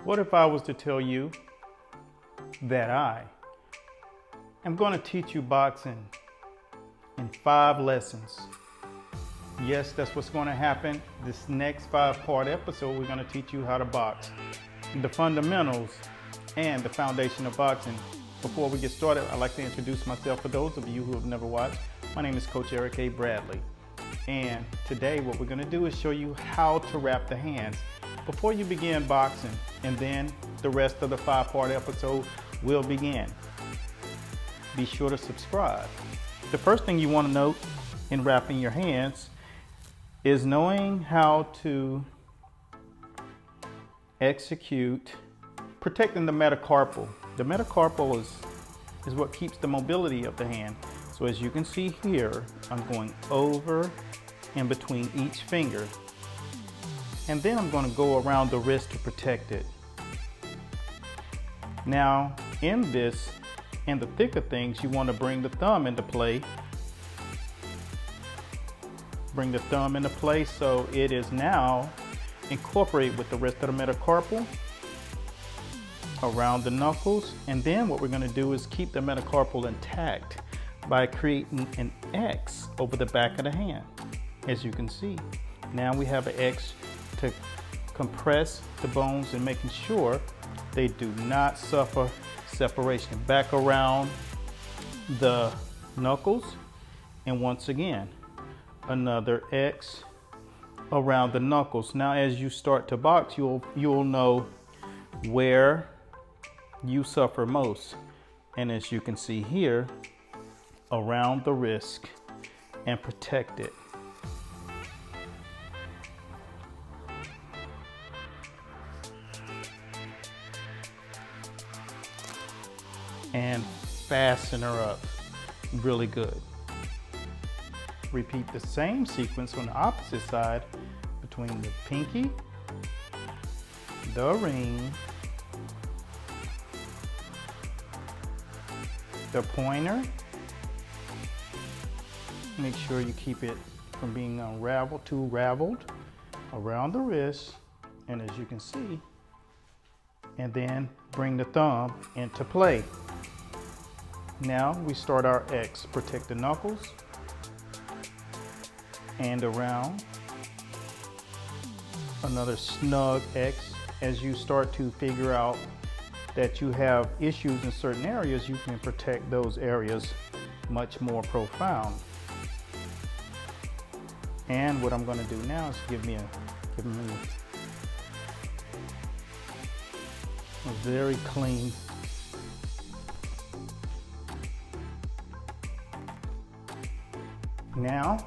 What if I was to tell you that I am going to teach you boxing in 5 lessons? Yes, that's what's going to happen. This next 5-part episode, we're going to teach you how to box, the fundamentals and the foundation of boxing. Before we get started, I'd like to introduce myself for those of you who have never watched. My name is Coach Eric A. Bradley. And today what we're going to do is show you how to wrap the hands before you begin boxing. And then the rest of the 5-part episode will begin. Be sure to subscribe. The first thing you want to note in wrapping your hands is knowing how to execute protecting the metacarpal. The metacarpal is what keeps the mobility of the hand. So as you can see here, I'm going over in between each finger. And then I'm going to go around the wrist to protect it. Now, in the thick of things, you want to bring the thumb into play. Bring the thumb into play so it is now incorporated with the rest of the metacarpal around the knuckles. And then what we're going to do is keep the metacarpal intact by creating an X over the back of the hand. As you can see, now we have an X to compress the bones and making sure they do not suffer separation. Back around the knuckles, and once again another X around the knuckles. Now as you start to box, you'll know where you suffer most, and as you can see here, around the wrist and protect it. And fasten her up really good. Repeat the same sequence on the opposite side between the pinky, the ring, the pointer. Make sure you keep it from being unraveled, too raveled, around the wrist, and as you can see, and then bring the thumb into play. Now we start our X. Protect the knuckles and around. Another snug X. As you start to figure out that you have issues in certain areas, you can protect those areas much more profound. And what I'm going to do now is give me a very clean now.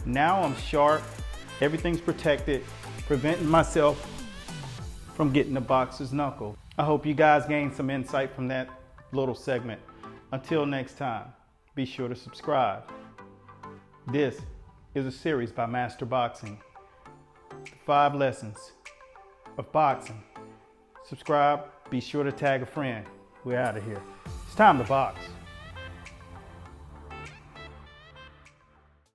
Now I'm sharp, everything's protected, preventing myself from getting the boxer's knuckle. I hope you guys gained some insight from that little segment. Until next time, be sure to subscribe. This is a series by Master Boxing. 5 lessons of boxing. Subscribe, be sure to tag a friend. We're out of here. It's time to box.